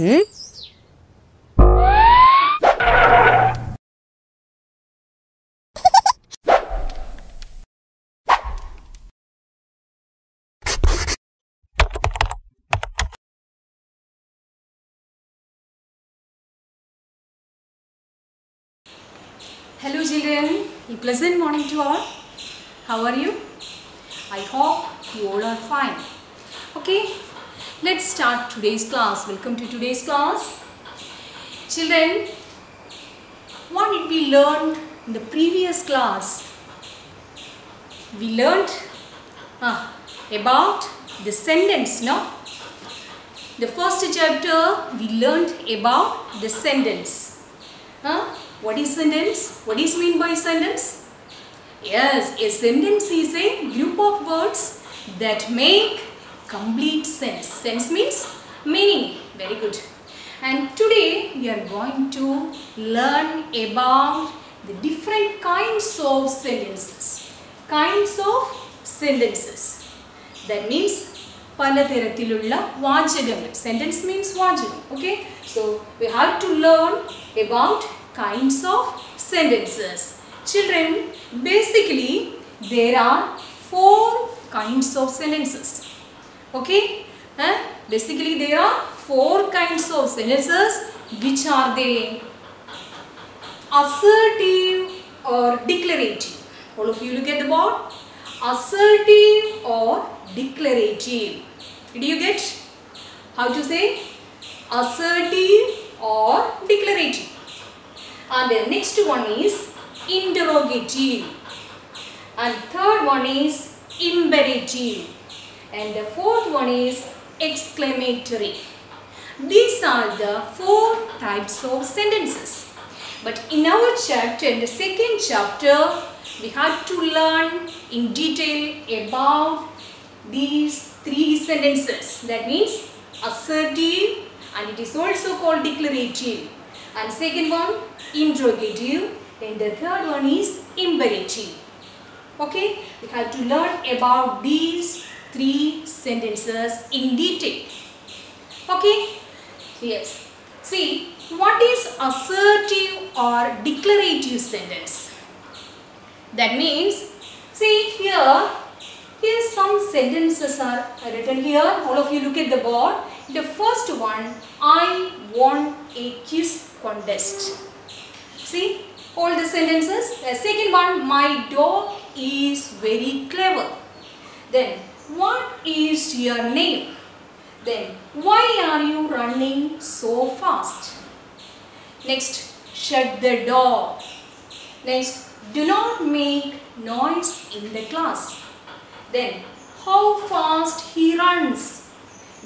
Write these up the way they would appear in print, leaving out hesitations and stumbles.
Hello children, a pleasant morning to all. How are you? I hope you all are fine. Okay, let's start today's class. Welcome to today's class. Children, what did we learn in the previous class? We learned about the sentence, no? The first chapter we learned about the sentence. What is sentence? What is mean by sentence? Yes, a sentence is a group of words that make complete sense. Sense means meaning. Very good. And today we are going to learn about the different kinds of sentences. Kinds of sentences. That means പലതരത്തിലുള്ള വാചകങ്ങൾ. Sentence means വാചകം. Okay. So we have to learn about kinds of sentences. Children, basically there are 4 kinds of sentences. Okay? Basically there are 4 kinds of sentences. Which are they? Assertive or declarative. All of you look at the board. Assertive or declarative. Did you get how to say? Assertive or declarative. And the next one is interrogative. And third one is imperative. And the fourth one is exclamatory. These are the 4 types of sentences. But in our chapter, in the second chapter, we had to learn in detail about these 3 sentences. That means assertive, and it is also called declarative. And second one, interrogative. And the third one is imperative. Okay, we have to learn about these 3 sentences in detail. Okay, yes. See, what is assertive or declarative sentence? That means, see here some sentences are written here. All of you look at the board. The first one, I won a quiz contest. See all the sentences. The second one, my dog is very clever. Then, what is your name? Then, why are you running so fast? Next, shut the door. Next, do not make noise in the class. Then, how fast he runs.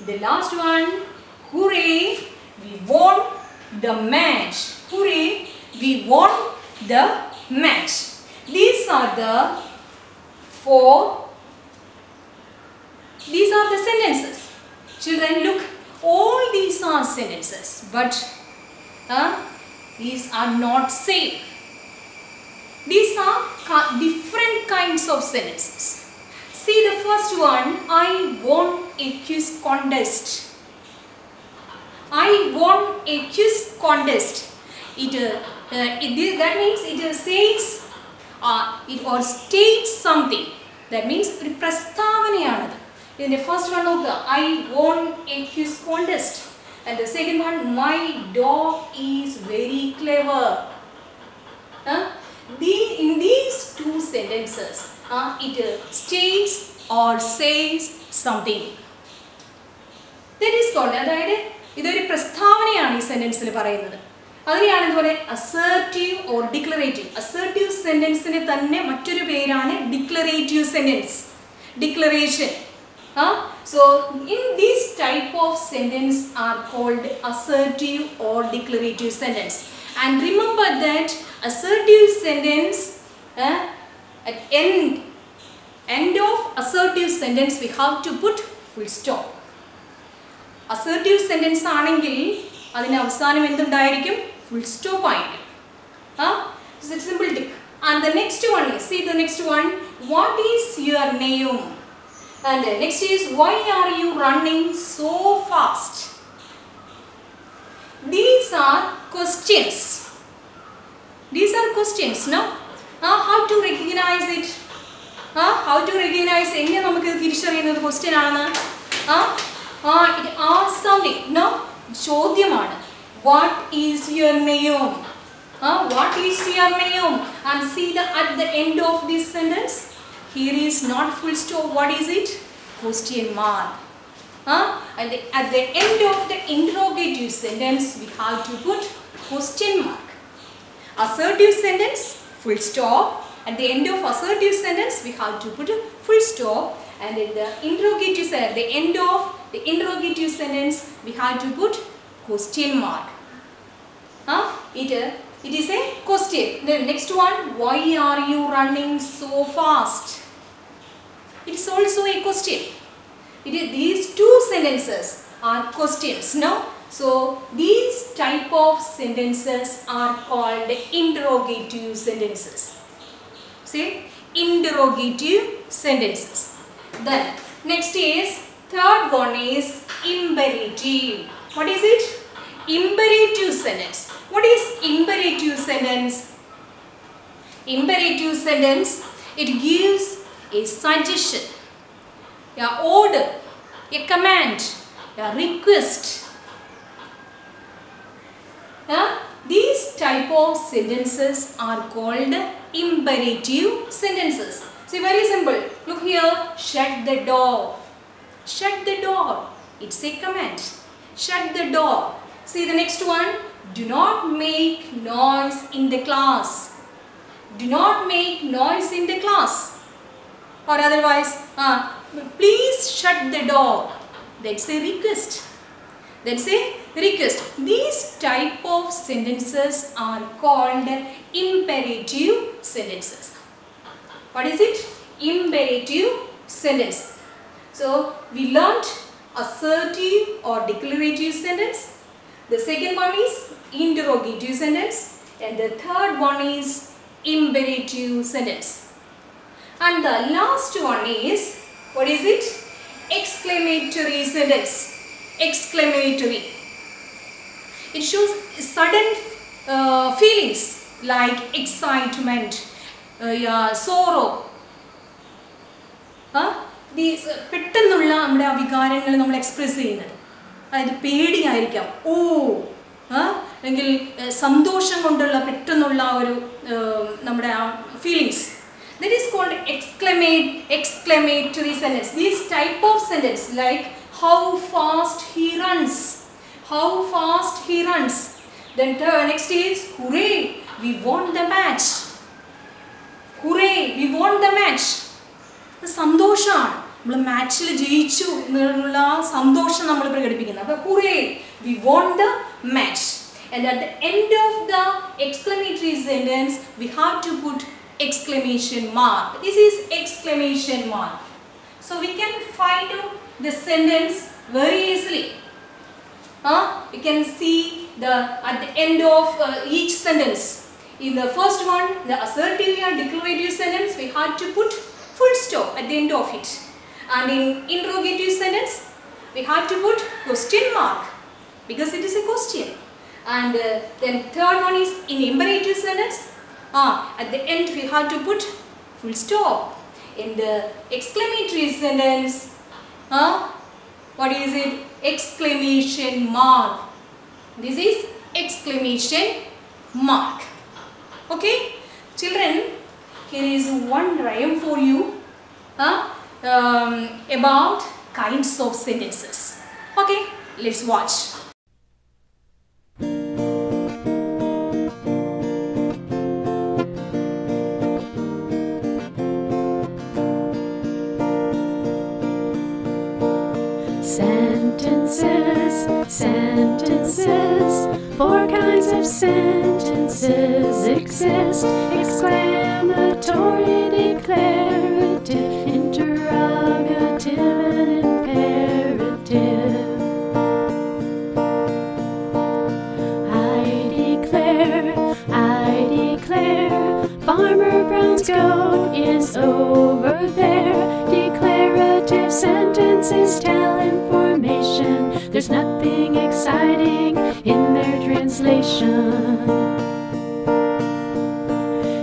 The last one, hooray, we won the match. Hooray, we won the match. These are the 4. These are the sentences. Children, look, all these are sentences, but these are not same. These are different kinds of sentences. See the first one, I won a quiz contest. I won a quiz contest. That means it says it or states something. That means ഒരു പ്രസ്താവനയാണത്. ഇതിന്റെ first one നോക്കുക, I won a quiz contest. And the second one, my dog is very clever. In these 2 sentences, it states or says something. That is called, അതായത് ഇതൊരു പ്രസ്താവനയാണ് ഈ സെന്റൻസിൽ പറയുന്നത്. അതിനെയാണ് ഇതുപോലെ assertive or declarative. Assertive സെന്റൻസിന് തന്നെ മറ്റൊരു പേരാണ് declarative sentence. Declaration. So in this type of sentence are called assertive or declarative sentence. And remember that assertive sentence at end of assertive sentence we have to put full stop. Assertive sentence ആണെങ്കിൽ അതിന് അവസാനം എന്തുണ്ടായിരിക്കും? Full stop ആയിരിക്കും. It's a simple tip. And the next one is, see the next one, what is your name? And the next is, why are you running so fast? these are questions. These are questions, no? How to recognize it? How to recognize it? It asks something, no? Chodyamana. What is your name? What is your name? And see that at the end of this sentence, here is not full stop. What is it? Question mark. At the end of the interrogative sentence, we have to put question mark. Assertive sentence, full stop. At the end of assertive sentence, we have to put a full stop. And at the interrogative sentence, at the end of the interrogative sentence, we have to put question mark. It is a question. The next one, why are you running so fast? It is also a question. These two sentences are questions, no? So these type of sentences are called interrogative sentences. See, interrogative sentences. Then next is, third one is imperative. What is it? Imperative sentence. What is imperative sentence? Imperative sentence, it gives a suggestion, an order, a command, a request. These type of sentences are called imperative sentences. See, very simple. Look here, shut the door. Shut the door. It's a command. Shut the door. See the next one. Do not make noise in the class. Do not make noise in the class. Or otherwise, please shut the door. That's a request. That's a request. These type of sentences are called imperative sentences. What is it? Imperative sentence. So we learnt assertive or declarative sentence. The second one is interrogative sentence. And the third one is imperative sentence. And the last one is, what is it? Exclamatory sentence. Exclamatory. It shows sudden feelings like excitement, sorrow. These പെട്ടെന്നുള്ള നമ്മുടെ വികാരങ്ങൾ നമ്മൾ express ചെയ്യുന്നത്. അതായത് പേടിയായിരിക്കാം, അല്ലെങ്കിൽ സന്തോഷം കൊണ്ടുള്ള പെട്ടെന്നുള്ള ഒരു നമ്മുടെ ആ feelings. That is called exclamatory sentence. These type of sentence like how fast he runs. How fast he runs. Then next is hooray, we won the match. Hooray, we won the match. സന്തോഷമാണ്, നമ്മൾ മാച്ചിൽ ജയിച്ചു എന്നുള്ള സന്തോഷം നമ്മൾ പ്രകടിപ്പിക്കുന്നത്. അപ്പോൾ hooray, we won the match. And at the end of the exclamatory sentence, we have to put exclamation mark. This is exclamation mark. So we can find out the sentence very easily. We can see at the end of each sentence. In the first one, the assertive or declarative sentence, we have to put full stop at the end of it. And in interrogative sentence, we have to put question mark because it is a question. And then third one is in imperative sentence. At the end we have to put full stop. In the exclamatory sentence, what is it? Exclamation mark. This is exclamation mark. Okay, children, here is one rhyme for you about kinds of sentences. Okay, let's watch. Sentences, sentences, four kinds of sentences exist: exclamatory, declarative, interrogative, and imperative. I declare, Farmer Brown's goat is over there. Declarative sentences tell information. There's nothing exciting in their translation. translation.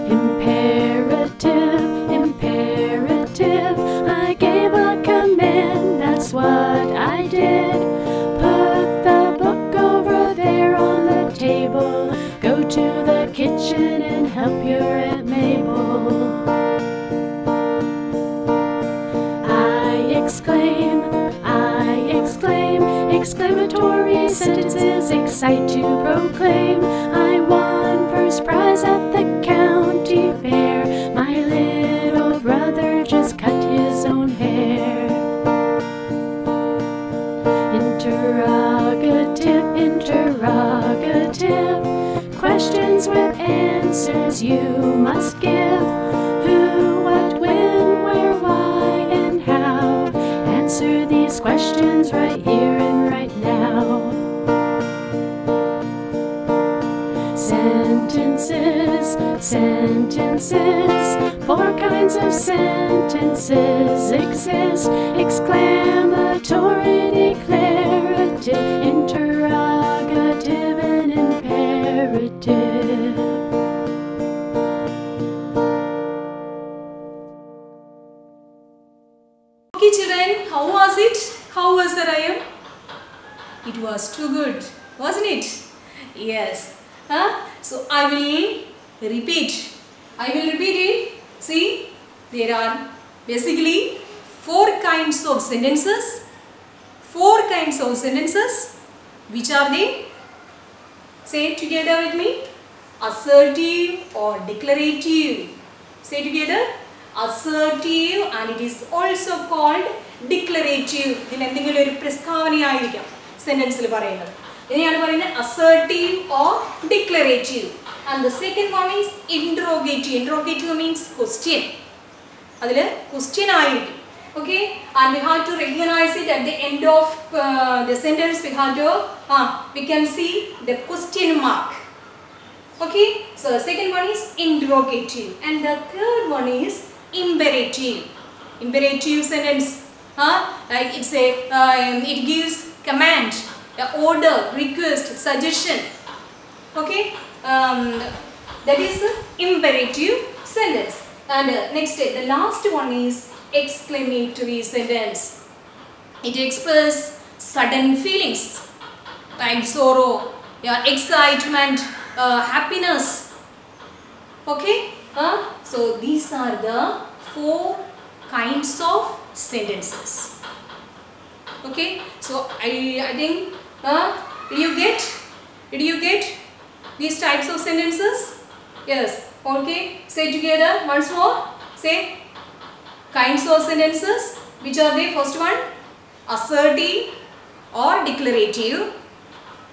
Imperative, imperative, I gave a command, that's what I did. Put the book over there on the table, go to the kitchen and help your Aunt Mabel. I exclaim, exclamatory sentences excite to proclaim. I won first prize at the county fair, my little brother just cut his own hair. Interrogative, interrogative, questions with answers you must give. Who, what, when, where, why, and how. Answer these questions right here and right now. Sentences, sentences, 4 kinds of sentences exist. Exclamatory, declarative, interrogative, and imperative. Okay children, how was it? How was the rhyme? It was too good, wasn't it? Yes. So I will repeat. it. See, there are basically 4 kinds of sentences. 4 kinds of sentences. Which are they? Say it together with me. Assertive or declarative. Say together. Assertive, and it is also called declarative. Sentence assertive or declarative. And the second one is interrogative. Interrogative means question. Question. Okay, and we have to recognize it at the end of the sentence. We have to we can see the question mark. Okay, so the second one is interrogative, and the third one is imperative. Imperative sentence, like it's a it gives command, order, request, suggestion. Okay, that is the imperative sentence. And next, the last one is exclamatory sentence. It expresses sudden feelings like sorrow, excitement, happiness. Okay, so these are the 4 kinds of sentences. Okay, so I think did you get these types of sentences? Yes. Okay, say together once more. Say kinds of sentences. Which are they? First one, assertive or declarative.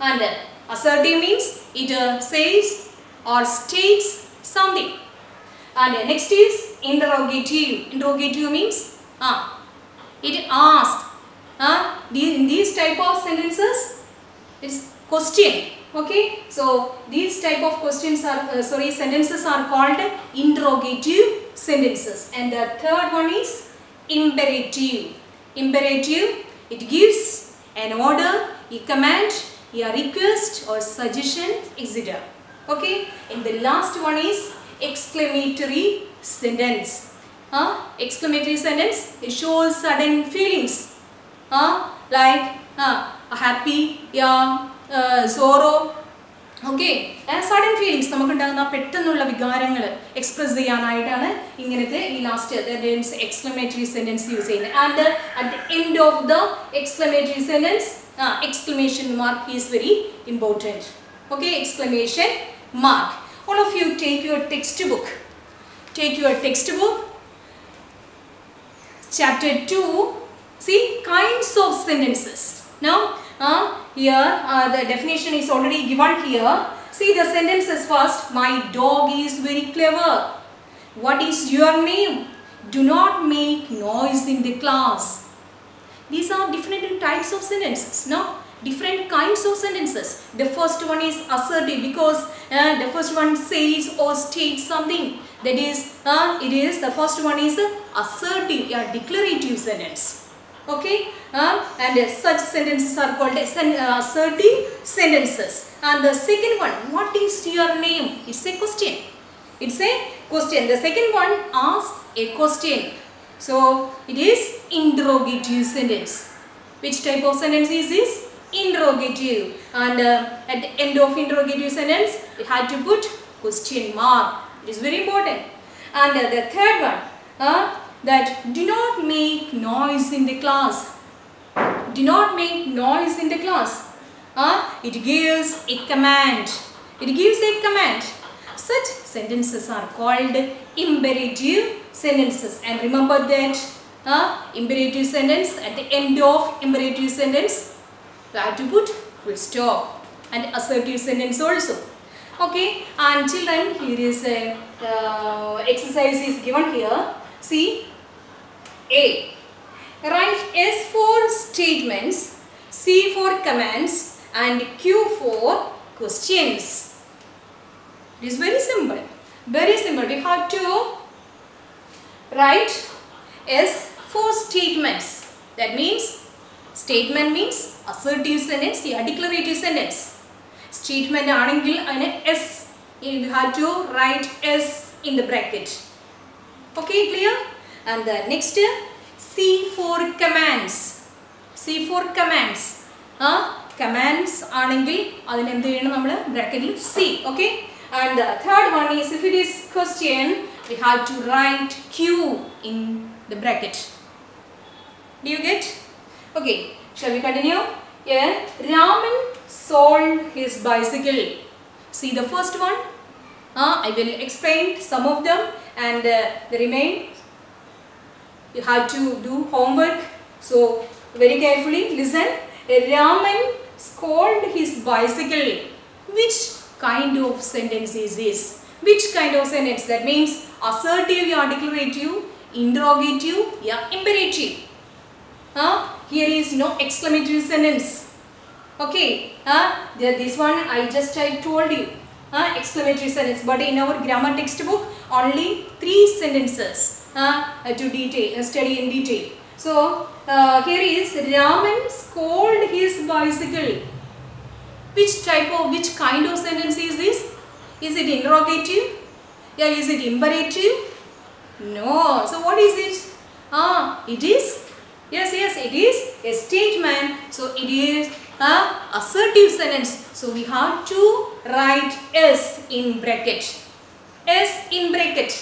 And assertive means it says or states something. And next is interrogative. Interrogative means it asks. In these type of sentences, it's question. Okay, so these type of questions are sentences are called interrogative sentences. And the third one is imperative. Imperative, it gives an order, a command, a request or suggestion, etc. Okay, and the last one is exclamatory sentence. Exclamatory sentence, it shows sudden feelings. Like happy, sorrow. Okay, sudden feelings express the last exclamatory sentence using. And at the end of the exclamatory sentence, exclamation mark is very important. Okay, exclamation mark. All of you take your textbook. Take your textbook. Chapter 2. See, kinds of sentences. Now, here the definition is already given here. See the sentences first. My dog is very clever. What is your name? Do not make noise in the class. These are different types of sentences. No? Different kinds of sentences. The first one is assertive because the first one says or states something. That is, the first one is assertive, a declarative sentence. Okay, and such sentences are called assertive sentences. And the second one, what is your name? It's a question. It's a question. The second one asks a question. So it is interrogative sentence. Which type of sentence is this? Interrogative. And at the end of interrogative sentence, we had to put question mark. It is very important. And the third one, that do not make noise in the class. Do not make noise in the class. It gives a command. It gives a command. Such sentences are called imperative sentences. And remember that imperative sentence, at the end of imperative sentence, you have to put full stop. And assertive sentence also. Okay, and children, here is a exercise is given here. See, A. Write S for statements, C for commands, and Q for questions. It is very simple. Very simple. We have to write S for statements. That means, statement means assertive sentence, yeah, declarative sentence. Statement ആണെങ്കിൽ അതിനെ S, you have to write S in the bracket. Okay, clear? And the next, C for commands. C for commands. Commands ആണെങ്കിൽ അതിനെ എന്ത് ചെയ്യണം നമ്മൾ ബ്രാക്കറ്റിൽ C. Okay? And the third one is, if it is question, we have to write Q in the bracket. Do you get? Okay, shall we continue? Yeah, Raman sold his bicycle. See the first one. I will explain some of them, and the remain you have to do homework. So very carefully listen. Raman sold his bicycle. Which kind of sentence is this? Which kind of sentence? That means assertive or declarative, interrogative, yeah, imperative. Here is no exclamatory sentence. Okay, this one I told you, exclamatory sentence. But in our grammar textbook, only 3 sentences to study in detail. So here is Raman scolded his bicycle. Which kind of sentence is this? Is it interrogative? Yeah, is it imperative? No. So what is it? It is. Yes, it is a statement. So it is assertive sentence. So we have to write S in bracket. S in bracket.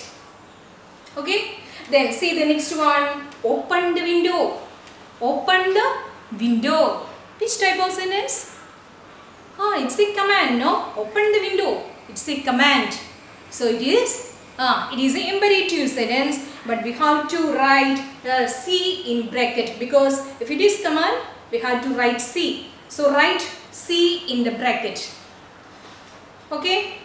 Okay. Then see the next one. Open the window. Open the window. Which type of sentence? It's a command, no? Open the window. It's a command. So it is an imperative sentence, but we have to write C in bracket, because if it is command, we have to write C. So write C in the bracket. Okay.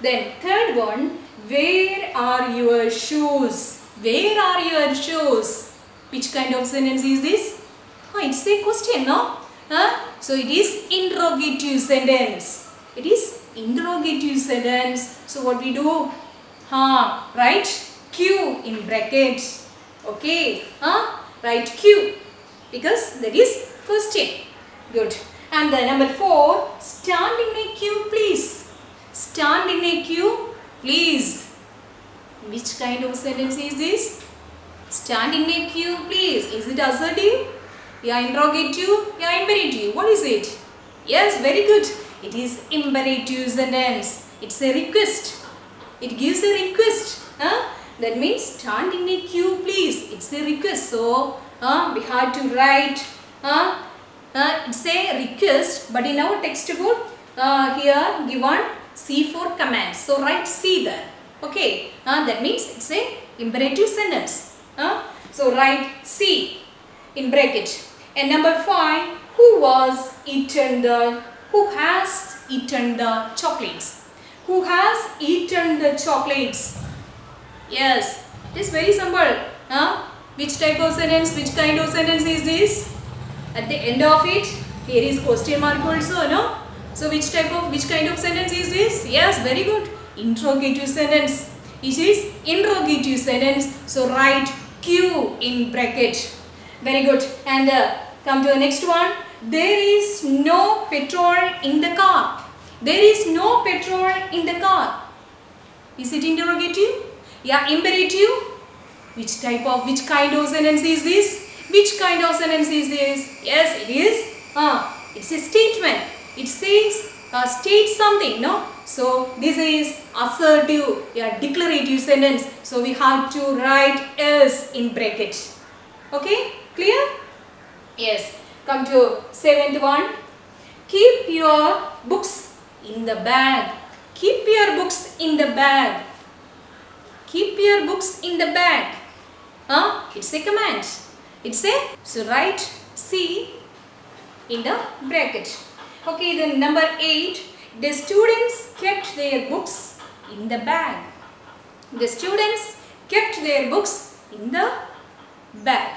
Then third one, where are your shoes? Where are your shoes? Which kind of sentence is this? It's a question, no? So it is interrogative sentence. It is interrogative sentence. So what we do? Write Q in brackets. Okay. Write Q, because that is question. Good. And the number 4, stand in a queue, please. Stand in a queue, please. Which kind of sentence is this? Stand in a queue, please. Is it assertive? Yeah, interrogative? Yeah, imperative. What is it? Yes, very good. It is imperative sentence. It's a request. It gives a request. That means stand in a queue, please. It's a request. So we have to write. It's a request, but in our textbook here given C for commands. So write C there. Okay. That means it's a imperative sentence. So write C in bracket. And number 5, who has eaten the chocolates? Who has eaten the chocolates? Yes, it is very simple. Which type of sentence? Which kind of sentence is this? At the end of it, here is question mark also, no? So which kind of sentence is this? Yes, very good. Interrogative sentence. It is interrogative sentence. So write Q in bracket. Very good. And come to the next one. There is no petrol in the car. There is no petrol in the car. Is it interrogative? Yeah, imperative. Which kind of sentence is this? Which kind of sentence is this? Yes, it is. It's a statement. It says, states something, no? So, this is assertive, yeah, declarative sentence. So, we have to write S in bracket. Okay, clear? Yes. Come to 7th one. Keep your books in the bag. Keep your books in the bag. Keep your books in the bag. It's a command. So write C in the bracket. Okay, then number 8. The students kept their books in the bag. The students kept their books in the bag.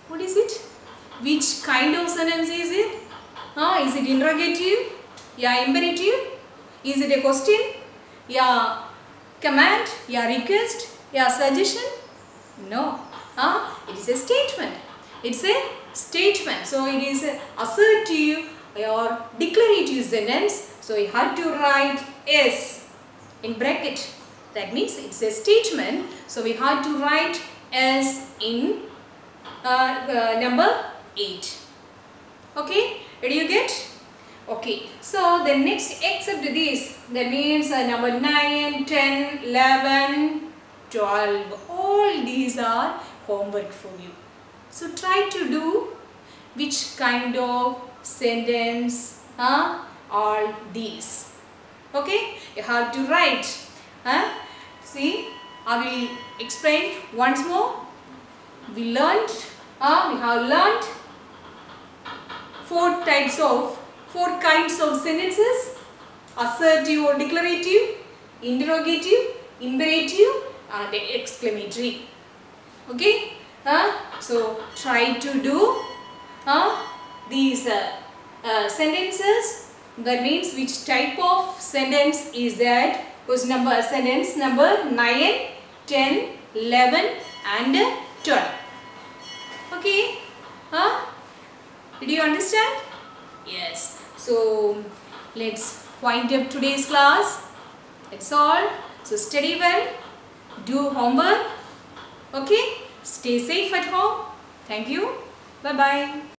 What is it? Which kind of sentence is it? Is it interrogative? Yeah, imperative? Is it a question? Yeah, command? Yeah, request? Yeah, suggestion? No. It is a statement. It's a statement. So, it is assertive or declarative sentence. So, you have to write S in bracket. That means it's a statement. So, we have to write S in number 8. Okay, did you get? Okay, so the next except this, that means number 9, 10, 11, 12, all these are homework for you. So try to do which kind of sentence all these. Okay, you have to write. See, I will explain once more. We have learned 4 kinds of sentences: assertive or declarative, interrogative, imperative, and exclamatory. Okay, so try to do these sentences. That means which type of sentence is that? Sentence number 9, 10, 11, and 12. Okay, did you understand? Yes. So let's wind up today's class. That's all. So study well, do homework. Okay, stay safe at home. Thank you. Bye bye.